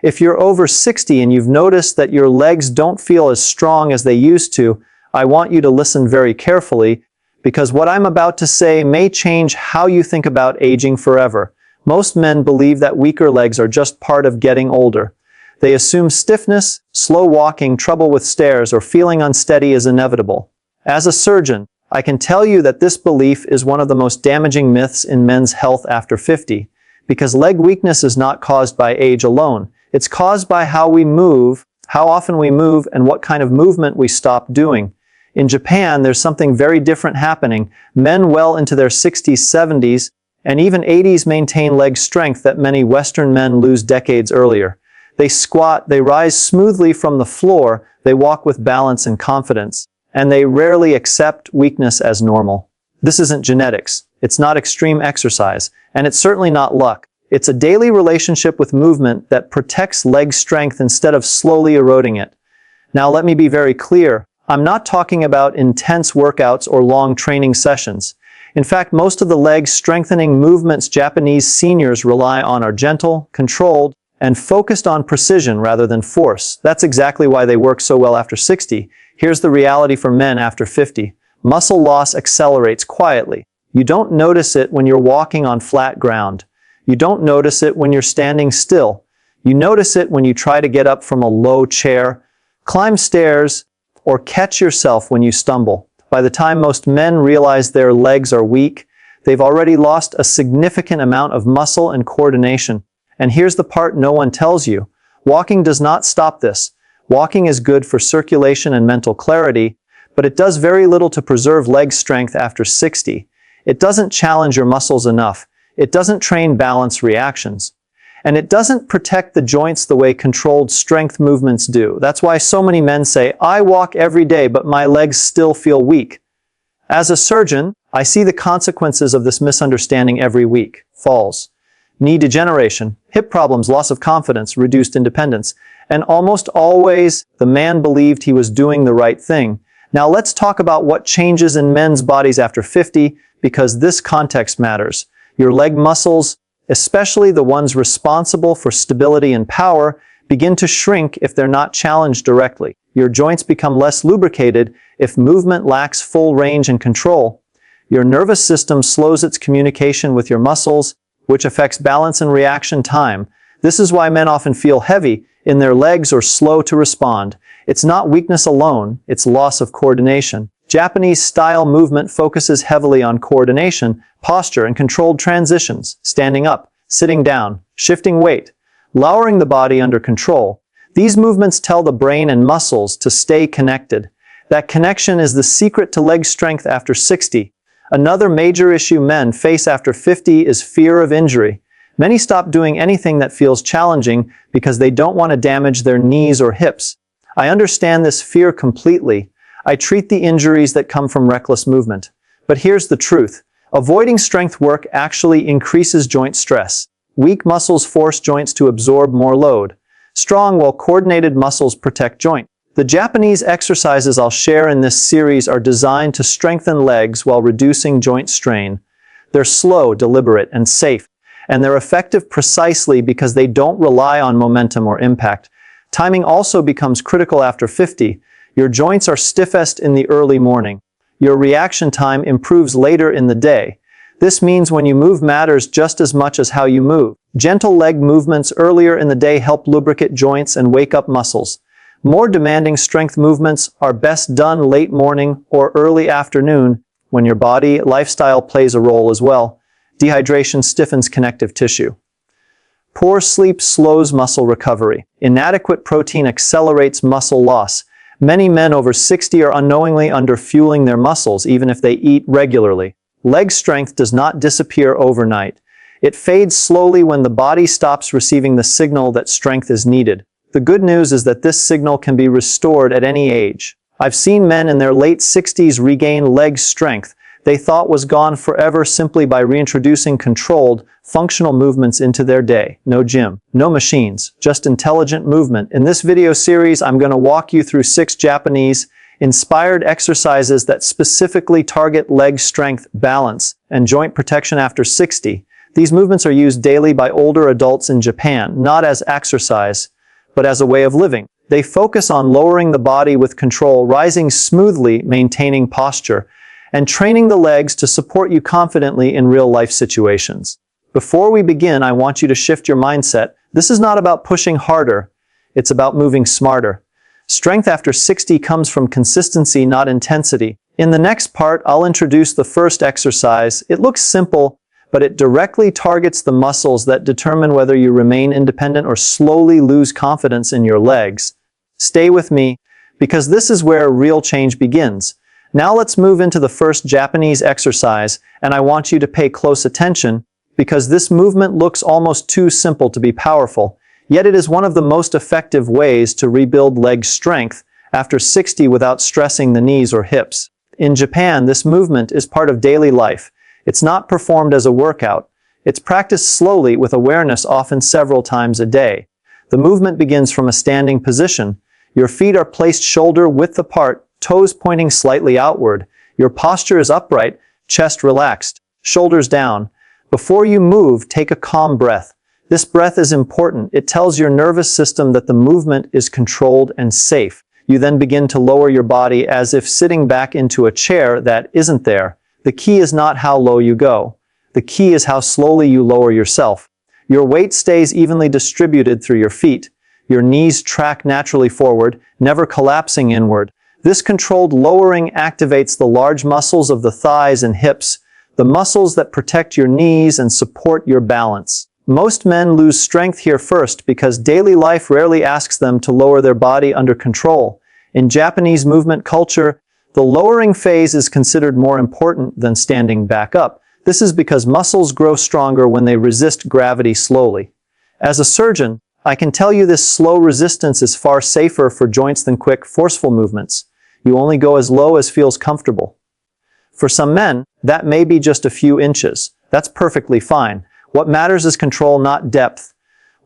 If you're over 60 and you've noticed that your legs don't feel as strong as they used to, I want you to listen very carefully, because what I'm about to say may change how you think about aging forever. Most men believe that weaker legs are just part of getting older. They assume stiffness, slow walking, trouble with stairs, or feeling unsteady is inevitable. As a surgeon, I can tell you that this belief is one of the most damaging myths in men's health after 50, because leg weakness is not caused by age alone. It's caused by how we move, how often we move, and what kind of movement we stop doing. In Japan, there's something very different happening. Men well into their 60s, 70s, and even 80s maintain leg strength that many Western men lose decades earlier. They squat, they rise smoothly from the floor, they walk with balance and confidence, and they rarely accept weakness as normal. This isn't genetics, it's not extreme exercise, and it's certainly not luck. It's a daily relationship with movement that protects leg strength instead of slowly eroding it. Now let me be very clear. I'm not talking about intense workouts or long training sessions. In fact, most of the leg strengthening movements Japanese seniors rely on are gentle, controlled, and focused on precision rather than force. That's exactly why they work so well after 60. Here's the reality for men after 50. Muscle loss accelerates quietly. You don't notice it when you're walking on flat ground. You don't notice it when you're standing still. You notice it when you try to get up from a low chair, climb stairs, or catch yourself when you stumble. By the time most men realize their legs are weak, they've already lost a significant amount of muscle and coordination. And here's the part no one tells you. Walking does not stop this. Walking is good for circulation and mental clarity, but it does very little to preserve leg strength after 60. It doesn't challenge your muscles enough. It doesn't train balance reactions. And it doesn't protect the joints the way controlled strength movements do. That's why so many men say, I walk every day, but my legs still feel weak. As a surgeon, I see the consequences of this misunderstanding every week. Falls, knee degeneration, hip problems, loss of confidence, reduced independence. And almost always, the man believed he was doing the right thing. Now let's talk about what changes in men's bodies after 50, because this context matters. Your leg muscles, especially the ones responsible for stability and power, begin to shrink if they're not challenged directly. Your joints become less lubricated if movement lacks full range and control. Your nervous system slows its communication with your muscles, which affects balance and reaction time. This is why men often feel heavy in their legs or slow to respond. It's not weakness alone, it's loss of coordination. Japanese style movement focuses heavily on coordination, posture, and controlled transitions, standing up, sitting down, shifting weight, lowering the body under control. These movements tell the brain and muscles to stay connected. That connection is the secret to leg strength after 60. Another major issue men face after 50 is fear of injury. Many stop doing anything that feels challenging because they don't want to damage their knees or hips. I understand this fear completely. I treat the injuries that come from reckless movement. But here's the truth. Avoiding strength work actually increases joint stress. Weak muscles force joints to absorb more load. Strong, well-coordinated muscles protect joint. The Japanese exercises I'll share in this series are designed to strengthen legs while reducing joint strain. They're slow, deliberate, and safe. And they're effective precisely because they don't rely on momentum or impact. Timing also becomes critical after 50. Your joints are stiffest in the early morning. Your reaction time improves later in the day. This means when you move matters just as much as how you move. Gentle leg movements earlier in the day help lubricate joints and wake up muscles. More demanding strength movements are best done late morning or early afternoon when your body lifestyle plays a role as well. Dehydration stiffens connective tissue. Poor sleep slows muscle recovery. Inadequate protein accelerates muscle loss. Many men over 60 are unknowingly underfueling their muscles even if they eat regularly. Leg strength does not disappear overnight. It fades slowly when the body stops receiving the signal that strength is needed. The good news is that this signal can be restored at any age. I've seen men in their late 60s regain leg strength they thought was gone forever simply by reintroducing controlled, functional movements into their day. No gym, no machines, just intelligent movement. In this video series, I'm going to walk you through 6 Japanese-inspired exercises that specifically target leg strength, balance, and joint protection after 60. These movements are used daily by older adults in Japan, not as exercise, but as a way of living. They focus on lowering the body with control, rising smoothly, maintaining posture, and training the legs to support you confidently in real-life situations. Before we begin, I want you to shift your mindset. This is not about pushing harder. It's about moving smarter. Strength after 60 comes from consistency, not intensity. In the next part, I'll introduce the first exercise. It looks simple, but it directly targets the muscles that determine whether you remain independent or slowly lose confidence in your legs. Stay with me, because this is where real change begins. Now let's move into the first Japanese exercise, and I want you to pay close attention, because this movement looks almost too simple to be powerful, yet it is one of the most effective ways to rebuild leg strength after 60 without stressing the knees or hips. In Japan, this movement is part of daily life. It's not performed as a workout. It's practiced slowly with awareness, often several times a day. The movement begins from a standing position. Your feet are placed shoulder-width apart, toes pointing slightly outward. Your posture is upright, chest relaxed, shoulders down. Before you move, take a calm breath. This breath is important. It tells your nervous system that the movement is controlled and safe. You then begin to lower your body as if sitting back into a chair that isn't there. The key is not how low you go. The key is how slowly you lower yourself. Your weight stays evenly distributed through your feet. Your knees track naturally forward, never collapsing inward. This controlled lowering activates the large muscles of the thighs and hips, the muscles that protect your knees and support your balance. Most men lose strength here first because daily life rarely asks them to lower their body under control. In Japanese movement culture, the lowering phase is considered more important than standing back up. This is because muscles grow stronger when they resist gravity slowly. As a surgeon, I can tell you this slow resistance is far safer for joints than quick, forceful movements. You only go as low as feels comfortable. For some men, that may be just a few inches. That's perfectly fine. What matters is control, not depth.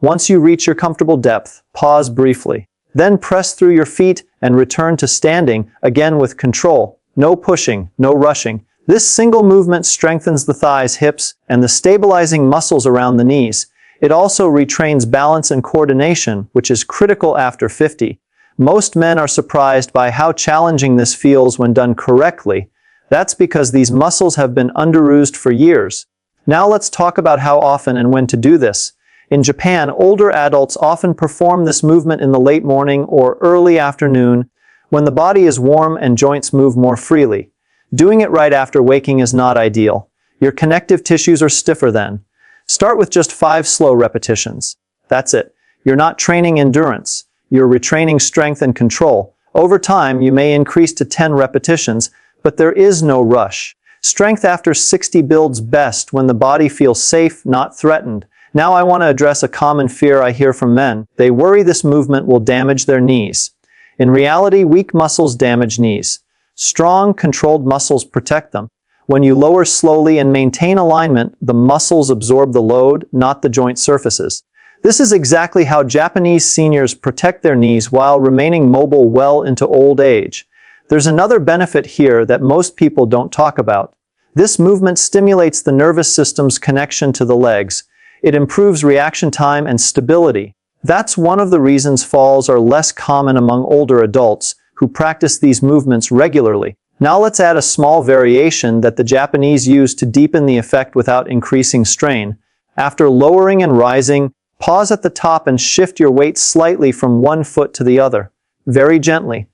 Once you reach your comfortable depth, pause briefly. Then press through your feet and return to standing, again with control. No pushing, no rushing. This single movement strengthens the thighs, hips, and the stabilizing muscles around the knees. It also retrains balance and coordination, which is critical after 50. Most men are surprised by how challenging this feels when done correctly. That's because these muscles have been underused for years. Now let's talk about how often and when to do this. In Japan, older adults often perform this movement in the late morning or early afternoon when the body is warm and joints move more freely. Doing it right after waking is not ideal. Your connective tissues are stiffer then. Start with just 5 slow repetitions. That's it. You're not training endurance. You're retraining strength and control. Over time, you may increase to 10 repetitions, but there is no rush. Strength after 60 builds best when the body feels safe, not threatened. Now I want to address a common fear I hear from men. They worry this movement will damage their knees. In reality, weak muscles damage knees. Strong, controlled muscles protect them. When you lower slowly and maintain alignment, the muscles absorb the load, not the joint surfaces. This is exactly how Japanese seniors protect their knees while remaining mobile well into old age. There's another benefit here that most people don't talk about. This movement stimulates the nervous system's connection to the legs. It improves reaction time and stability. That's one of the reasons falls are less common among older adults who practice these movements regularly. Now let's add a small variation that the Japanese use to deepen the effect without increasing strain. After lowering and rising, pause at the top and shift your weight slightly from one foot to the other, very gently.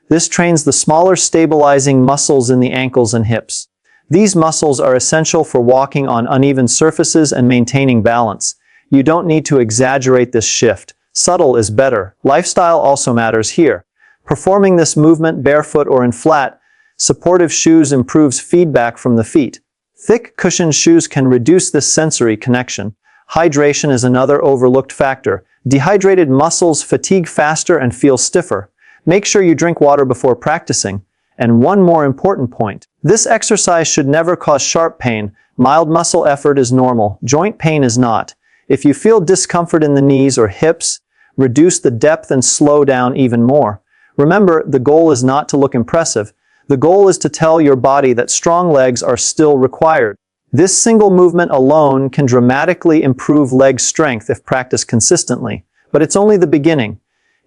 This trains the smaller stabilizing muscles in the ankles and hips. These muscles are essential for walking on uneven surfaces and maintaining balance. You don't need to exaggerate this shift. Subtle is better. Lifestyle also matters here. Performing this movement barefoot or in flat, supportive shoes improves feedback from the feet. Thick cushioned shoes can reduce this sensory connection. Hydration is another overlooked factor. Dehydrated muscles fatigue faster and feel stiffer. Make sure you drink water before practicing. And one more important point. This exercise should never cause sharp pain. Mild muscle effort is normal. Joint pain is not. If you feel discomfort in the knees or hips, reduce the depth and slow down even more. Remember, the goal is not to look impressive. The goal is to tell your body that strong legs are still required. This single movement alone can dramatically improve leg strength if practiced consistently, but it's only the beginning.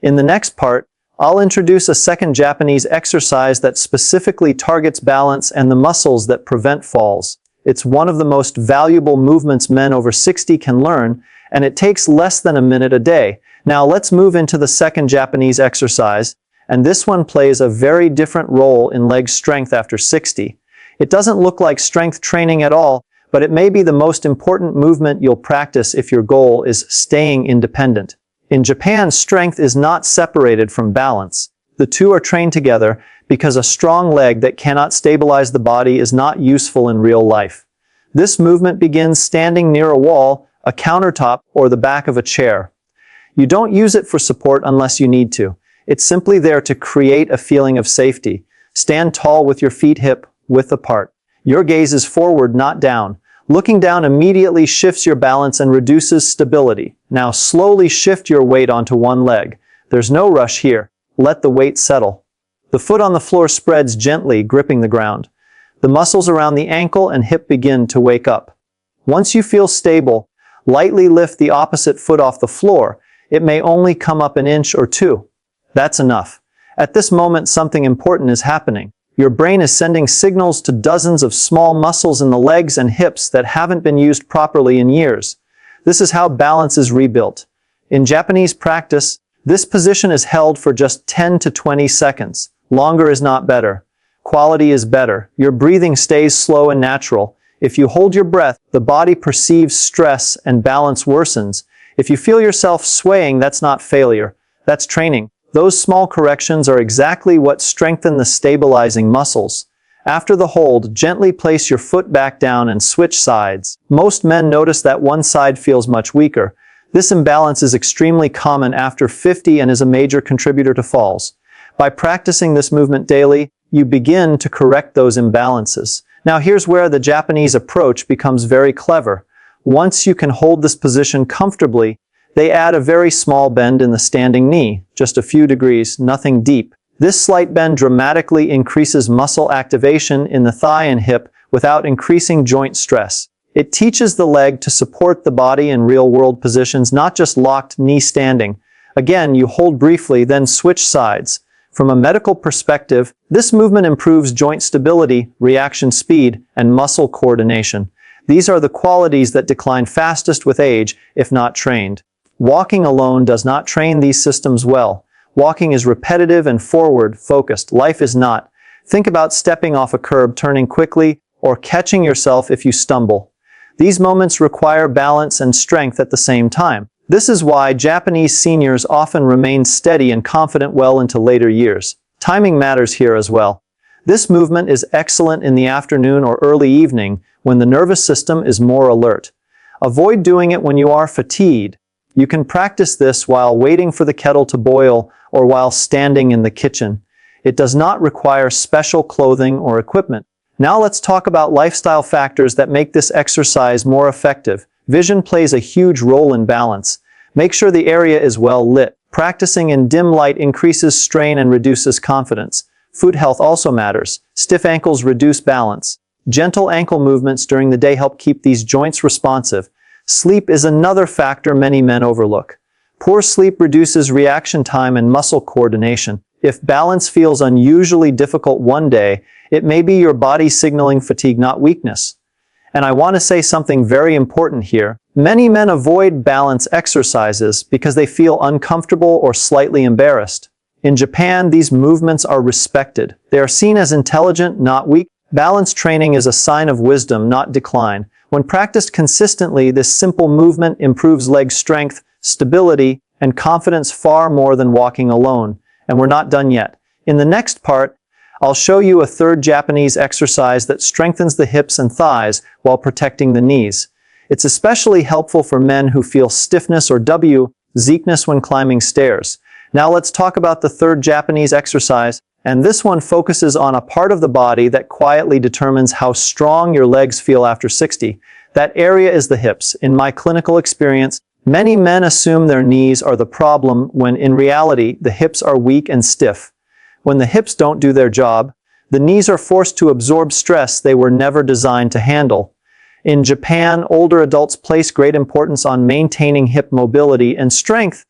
In the next part, I'll introduce a second Japanese exercise that specifically targets balance and the muscles that prevent falls. It's one of the most valuable movements men over 60 can learn, and it takes less than a minute a day. Now let's move into the second Japanese exercise, and this one plays a very different role in leg strength after 60. It doesn't look like strength training at all, but it may be the most important movement you'll practice if your goal is staying independent. In Japan, strength is not separated from balance. The two are trained together because a strong leg that cannot stabilize the body is not useful in real life. This movement begins standing near a wall, a countertop, or the back of a chair. You don't use it for support unless you need to. It's simply there to create a feeling of safety. Stand tall with your feet hip-width apart. Your gaze is forward, not down. Looking down immediately shifts your balance and reduces stability. Now slowly shift your weight onto one leg. There's no rush here. Let the weight settle. The foot on the floor spreads gently, gripping the ground. The muscles around the ankle and hip begin to wake up. Once you feel stable, lightly lift the opposite foot off the floor. It may only come up an inch or two. That's enough. At this moment, something important is happening. Your brain is sending signals to dozens of small muscles in the legs and hips that haven't been used properly in years. This is how balance is rebuilt. In Japanese practice, this position is held for just 10 to 20 seconds. Longer is not better. Quality is better. Your breathing stays slow and natural. If you hold your breath, the body perceives stress and balance worsens. If you feel yourself swaying, that's not failure. That's training. Those small corrections are exactly what strengthen the stabilizing muscles. After the hold, gently place your foot back down and switch sides. Most men notice that one side feels much weaker. This imbalance is extremely common after 50 and is a major contributor to falls. By practicing this movement daily, you begin to correct those imbalances. Now here's where the Japanese approach becomes very clever. Once you can hold this position comfortably, they add a very small bend in the standing knee, just a few degrees, nothing deep. This slight bend dramatically increases muscle activation in the thigh and hip without increasing joint stress. It teaches the leg to support the body in real-world positions, not just locked knee standing. Again, you hold briefly, then switch sides. From a medical perspective, this movement improves joint stability, reaction speed, and muscle coordination. These are the qualities that decline fastest with age, if not trained. Walking alone does not train these systems well. Walking is repetitive and forward-focused. Life is not. Think about stepping off a curb, turning quickly, or catching yourself if you stumble. These moments require balance and strength at the same time. This is why Japanese seniors often remain steady and confident well into later years. Timing matters here as well. This movement is excellent in the afternoon or early evening when the nervous system is more alert. Avoid doing it when you are fatigued. You can practice this while waiting for the kettle to boil or while standing in the kitchen. It does not require special clothing or equipment. Now let's talk about lifestyle factors that make this exercise more effective. Vision plays a huge role in balance. Make sure the area is well lit. Practicing in dim light increases strain and reduces confidence. Foot health also matters. Stiff ankles reduce balance. Gentle ankle movements during the day help keep these joints responsive. Sleep is another factor many men overlook. Poor sleep reduces reaction time and muscle coordination. If balance feels unusually difficult one day, it may be your body signaling fatigue, not weakness. And I want to say something very important here. Many men avoid balance exercises because they feel uncomfortable or slightly embarrassed. In Japan, these movements are respected. They are seen as intelligent, not weak. Balance training is a sign of wisdom, not decline. When practiced consistently, this simple movement improves leg strength, stability, and confidence far more than walking alone. And we're not done yet. In the next part, I'll show you a third Japanese exercise that strengthens the hips and thighs while protecting the knees. It's especially helpful for men who feel stiffness or weakness when climbing stairs. Now let's talk about the third Japanese exercise, and this one focuses on a part of the body that quietly determines how strong your legs feel after 60. That area is the hips. In my clinical experience, many men assume their knees are the problem when in reality the hips are weak and stiff. When the hips don't do their job, the knees are forced to absorb stress they were never designed to handle. In Japan, older adults place great importance on maintaining hip mobility and strength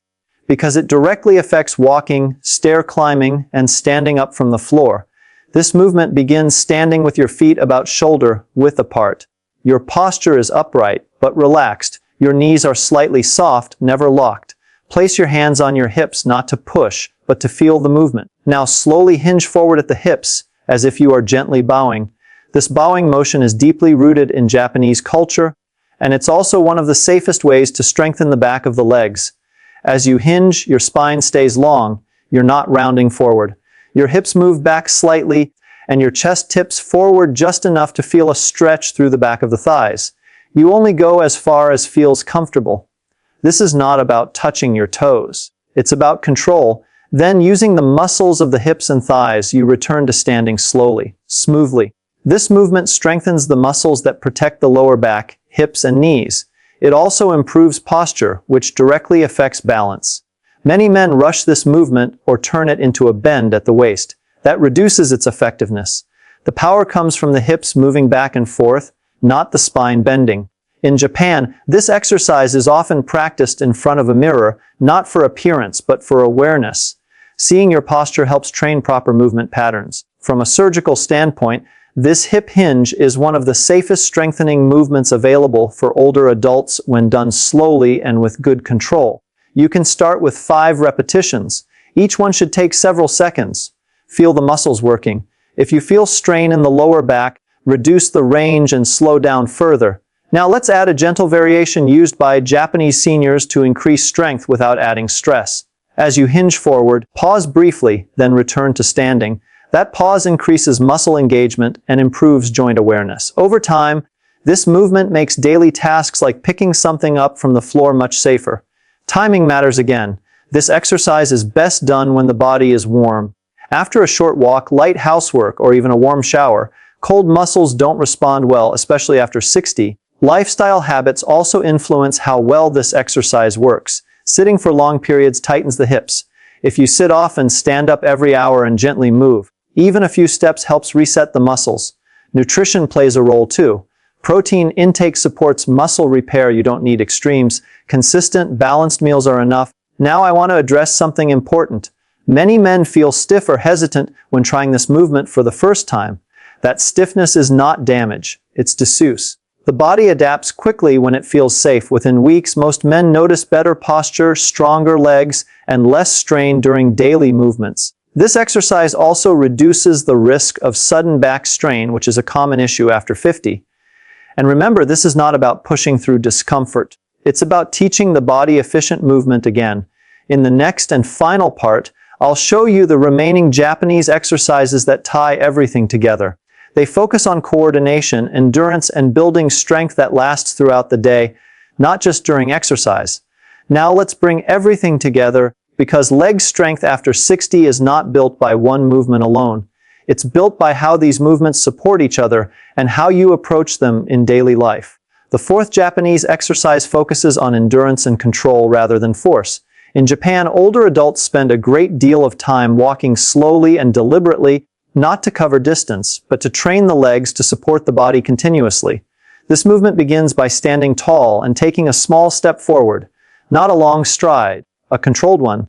because it directly affects walking, stair climbing, and standing up from the floor. This movement begins standing with your feet about shoulder width apart. Your posture is upright, but relaxed. Your knees are slightly soft, never locked. Place your hands on your hips not to push, but to feel the movement. Now slowly hinge forward at the hips, as if you are gently bowing. This bowing motion is deeply rooted in Japanese culture, and it's also one of the safest ways to strengthen the back of the legs. As you hinge, your spine stays long. You're not rounding forward. Your hips move back slightly, and your chest tips forward just enough to feel a stretch through the back of the thighs. You only go as far as feels comfortable. This is not about touching your toes. It's about control. Then, using the muscles of the hips and thighs, you return to standing slowly, smoothly. This movement strengthens the muscles that protect the lower back, hips, and knees. It also improves posture, which directly affects balance. Many men rush this movement or turn it into a bend at the waist. That reduces its effectiveness. The power comes from the hips moving back and forth, not the spine bending. In Japan, this exercise is often practiced in front of a mirror, not for appearance, but for awareness. Seeing your posture helps train proper movement patterns. From a surgical standpoint, this hip hinge is one of the safest strengthening movements available for older adults when done slowly and with good control. You can start with 5 repetitions. Each one should take several seconds. Feel the muscles working. If you feel strain in the lower back, reduce the range and slow down further. Now let's add a gentle variation used by Japanese seniors to increase strength without adding stress. As you hinge forward, pause briefly, then return to standing. That pause increases muscle engagement and improves joint awareness. Over time, this movement makes daily tasks like picking something up from the floor much safer. Timing matters again. This exercise is best done when the body is warm. After a short walk, light housework, or even a warm shower, cold muscles don't respond well, especially after 60. Lifestyle habits also influence how well this exercise works. Sitting for long periods tightens the hips. If you sit often, stand up every hour and gently move. Even a few steps helps reset the muscles. Nutrition plays a role too. Protein intake supports muscle repair. You don't need extremes. Consistent, balanced meals are enough. Now I want to address something important. Many men feel stiff or hesitant when trying this movement for the first time. That stiffness is not damage, it's disuse. The body adapts quickly when it feels safe. Within weeks, most men notice better posture, stronger legs, and less strain during daily movements. This exercise also reduces the risk of sudden back strain, which is a common issue after 50. And remember, this is not about pushing through discomfort. It's about teaching the body efficient movement again. In the next and final part, I'll show you the remaining Japanese exercises that tie everything together. They focus on coordination, endurance, and building strength that lasts throughout the day, not just during exercise. Now let's bring everything together, because leg strength after 60 is not built by one movement alone. It's built by how these movements support each other and how you approach them in daily life. The 4th Japanese exercise focuses on endurance and control rather than force. In Japan, older adults spend a great deal of time walking slowly and deliberately, not to cover distance, but to train the legs to support the body continuously. This movement begins by standing tall and taking a small step forward, not a long stride, a controlled one.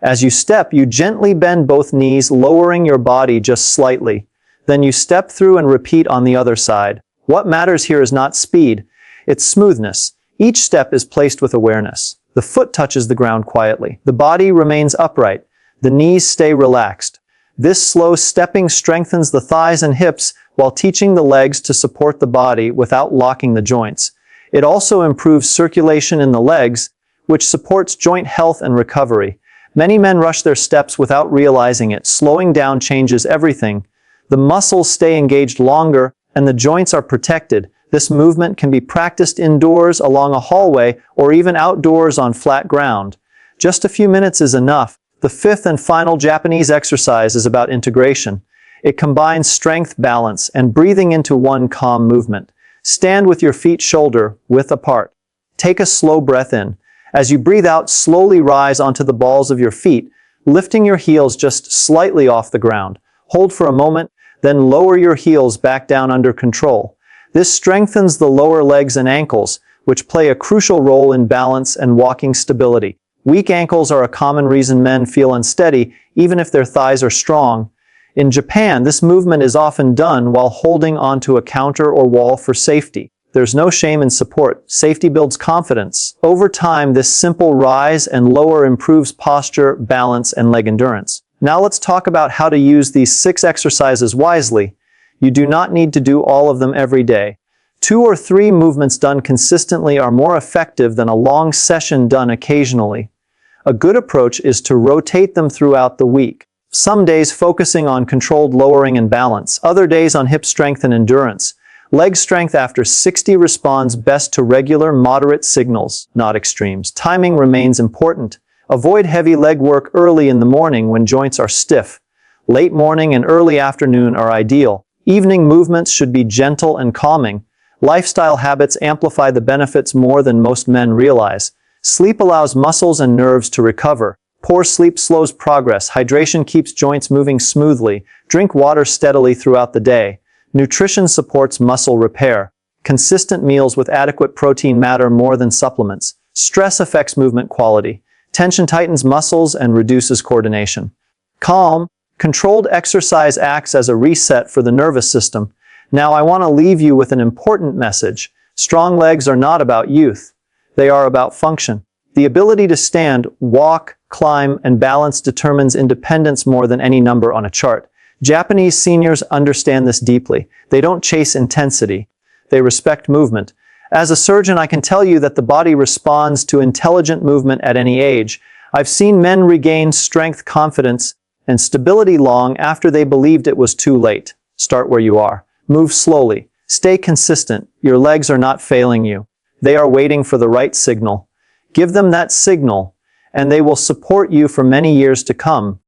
As you step, you gently bend both knees, lowering your body just slightly. Then you step through and repeat on the other side. What matters here is not speed, it's smoothness. Each step is placed with awareness. The foot touches the ground quietly. The body remains upright. The knees stay relaxed. This slow stepping strengthens the thighs and hips while teaching the legs to support the body without locking the joints. It also improves circulation in the legs, which supports joint health and recovery. Many men rush their steps without realizing it. Slowing down changes everything. The muscles stay engaged longer and the joints are protected. This movement can be practiced indoors, along a hallway, or even outdoors on flat ground. Just a few minutes is enough. The 5th and final Japanese exercise is about integration. It combines strength, balance, and breathing into one calm movement. Stand with your feet shoulder width apart. Take a slow breath in. As you breathe out, slowly rise onto the balls of your feet, lifting your heels just slightly off the ground. Hold for a moment, then lower your heels back down under control. This strengthens the lower legs and ankles, which play a crucial role in balance and walking stability. Weak ankles are a common reason men feel unsteady, even if their thighs are strong. In Japan, this movement is often done while holding onto a counter or wall for safety. There's no shame in support. Safety builds confidence. Over time, this simple rise and lower improves posture, balance, and leg endurance. Now let's talk about how to use these 6 exercises wisely. You do not need to do all of them every day. 2 or 3 movements done consistently are more effective than a long session done occasionally. A good approach is to rotate them throughout the week. Some days focusing on controlled lowering and balance, other days on hip strength and endurance. Leg strength after 60 responds best to regular, moderate signals, not extremes. Timing remains important. Avoid heavy leg work early in the morning when joints are stiff. Late morning and early afternoon are ideal. Evening movements should be gentle and calming. Lifestyle habits amplify the benefits more than most men realize. Sleep allows muscles and nerves to recover. Poor sleep slows progress. Hydration keeps joints moving smoothly. Drink water steadily throughout the day. Nutrition supports muscle repair. Consistent meals with adequate protein matter more than supplements. Stress affects movement quality. Tension tightens muscles and reduces coordination. Calm, controlled exercise acts as a reset for the nervous system. Now I want to leave you with an important message. Strong legs are not about youth. They are about function. The ability to stand, walk, climb, and balance determines independence more than any number on a chart. Japanese seniors understand this deeply. They don't chase intensity. They respect movement. As a surgeon, I can tell you that the body responds to intelligent movement at any age. I've seen men regain strength, confidence, and stability long after they believed it was too late. Start where you are. Move slowly. Stay consistent. Your legs are not failing you. They are waiting for the right signal. Give them that signal, and they will support you for many years to come.